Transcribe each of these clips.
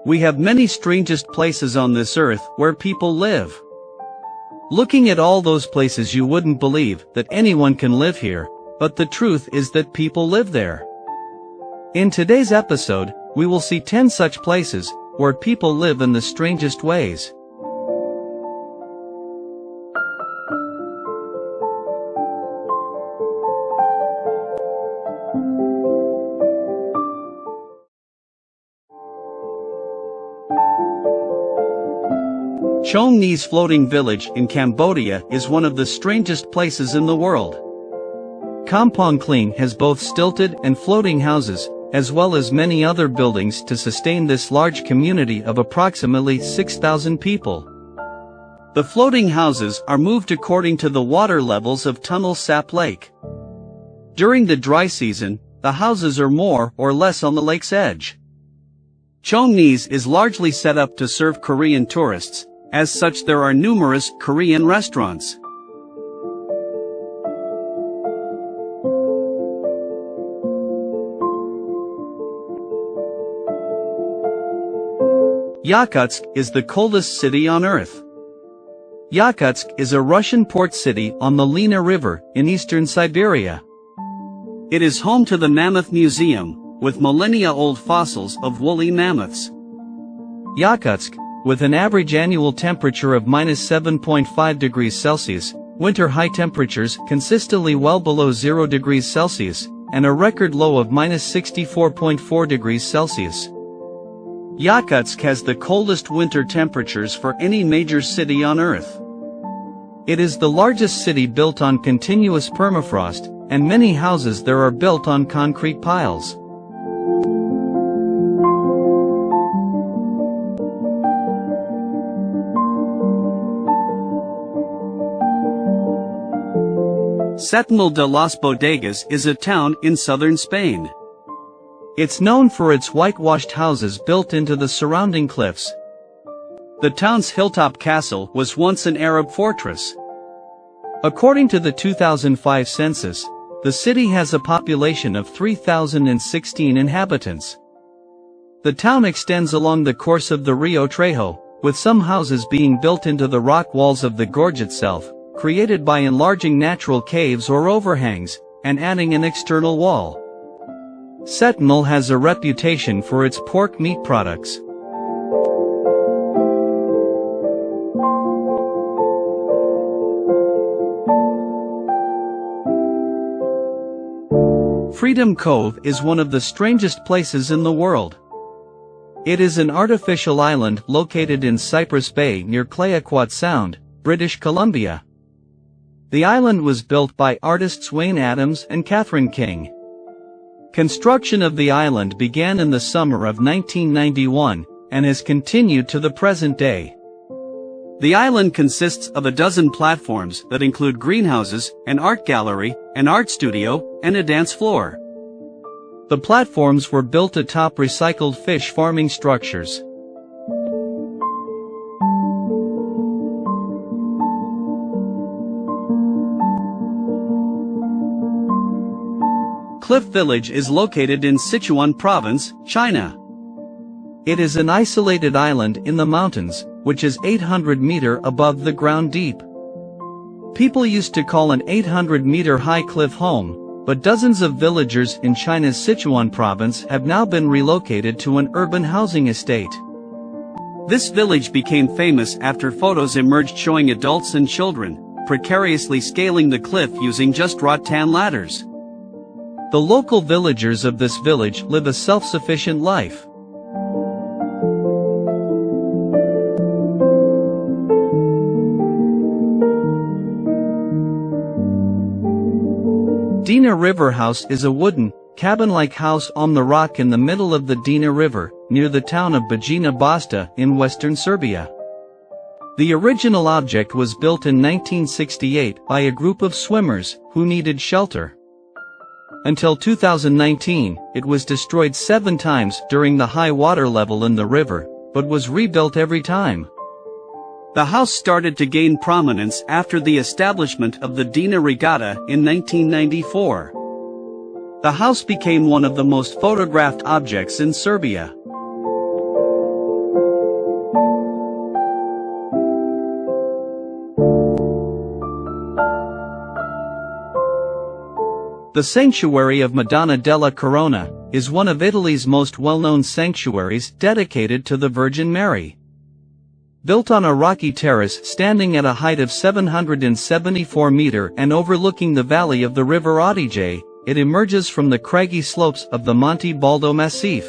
We have many strangest places on this earth where people live. Looking at all those places, you wouldn't believe that anyone can live here, but the truth is that people live there. In today's episode, we will see 10 such places where people live in the strangest ways. Chong Ni's floating village in Cambodia is one of the strangest places in the world. Kampong Kling has both stilted and floating houses, as well as many other buildings to sustain this large community of approximately 6,000 people. The floating houses are moved according to the water levels of Tunnel Sap Lake. During the dry season, the houses are more or less on the lake's edge. Chong Ni's is largely set up to serve Korean tourists. As such, there are numerous Korean restaurants. Yakutsk is the coldest city on Earth. Yakutsk is a Russian port city on the Lena River in eastern Siberia. It is home to the Mammoth Museum, with millennia-old fossils of woolly mammoths. Yakutsk, with an average annual temperature of -7.5 degrees Celsius, winter high temperatures consistently well below 0 degrees Celsius, and a record low of -64.4 degrees Celsius. Yakutsk has the coldest winter temperatures for any major city on Earth. It is the largest city built on continuous permafrost, and many houses there are built on concrete piles. Setenil de las Bodegas is a town in southern Spain. It's known for its whitewashed houses built into the surrounding cliffs. The town's hilltop castle was once an Arab fortress. According to the 2005 census, the city has a population of 3,016 inhabitants. The town extends along the course of the Rio Trejo, with some houses being built into the rock walls of the gorge itself, created by enlarging natural caves or overhangs, and adding an external wall. Setenil has a reputation for its pork meat products. Freedom Cove is one of the strangest places in the world. It is an artificial island located in Cypress Bay near Clayoquot Sound, British Columbia. The island was built by artists Wayne Adams and Catherine King. Construction of the island began in the summer of 1991, and has continued to the present day. The island consists of a dozen platforms that include greenhouses, an art gallery, an art studio, and a dance floor. The platforms were built atop recycled fish farming structures. Cliff Village is located in Sichuan Province, China. It is an isolated island in the mountains, which is 800 meters above the ground deep. People used to call an 800-meter high cliff home, but dozens of villagers in China's Sichuan Province have now been relocated to an urban housing estate. This village became famous after photos emerged showing adults and children precariously scaling the cliff using just rattan ladders. The local villagers of this village live a self-sufficient life. Dina River House is a wooden, cabin-like house on the rock in the middle of the Dina River, near the town of Bajina Basta in western Serbia. The original object was built in 1968 by a group of swimmers who needed shelter. Until 2019, it was destroyed 7 times during the high water level in the river, but was rebuilt every time. The house started to gain prominence after the establishment of the Dina Regatta in 1994. The house became one of the most photographed objects in Serbia. The sanctuary of Madonna della Corona is one of Italy's most well-known sanctuaries dedicated to the Virgin Mary. Built on a rocky terrace standing at a height of 774 meters and overlooking the valley of the river Adige, it emerges from the craggy slopes of the Monte Baldo Massif.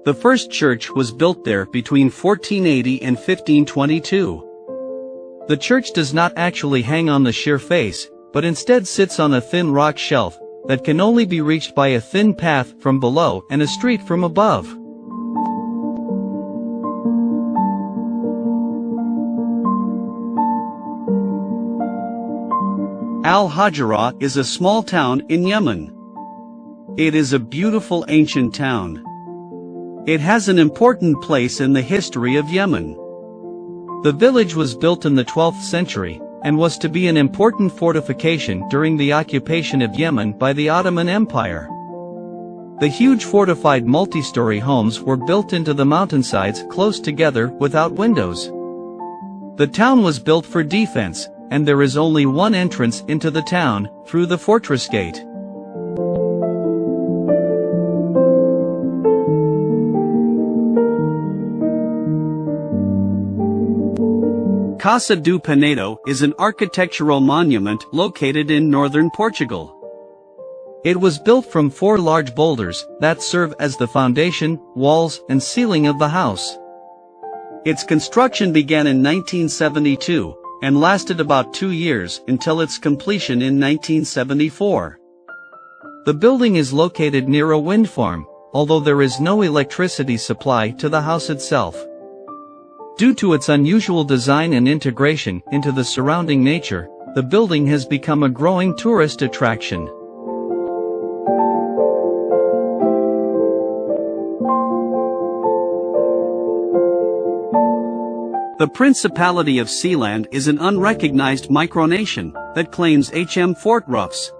The first church was built there between 1480 and 1522. The church does not actually hang on the sheer face, but instead sits on a thin rock shelf that can only be reached by a thin path from below and a street from above. Al-Hajra is a small town in Yemen. It is a beautiful ancient town. It has an important place in the history of Yemen. The village was built in the 12th century, and was to be an important fortification during the occupation of Yemen by the Ottoman Empire. The huge fortified multi-story homes were built into the mountainsides close together without windows. The town was built for defense, and there is only one entrance into the town, through the fortress gate. Casa do Penedo is an architectural monument located in northern Portugal. It was built from 4 large boulders that serve as the foundation, walls, and ceiling of the house. Its construction began in 1972, and lasted about 2 years until its completion in 1974. The building is located near a wind farm, although there is no electricity supply to the house itself. Due to its unusual design and integration into the surrounding nature, the building has become a growing tourist attraction. The Principality of Sealand is an unrecognized micronation that claims Fort Roufs.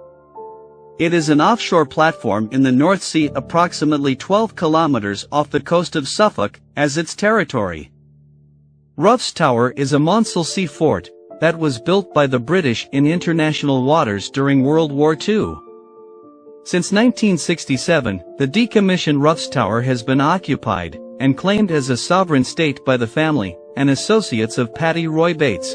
It is an offshore platform in the North Sea approximately 12 kilometers off the coast of Suffolk as its territory. Roufs Tower is a Mondselsea fort that was built by the British in international waters during World War II. Since 1967, the decommissioned Roufs Tower has been occupied and claimed as a sovereign state by the family and associates of Paddy Roy Bates.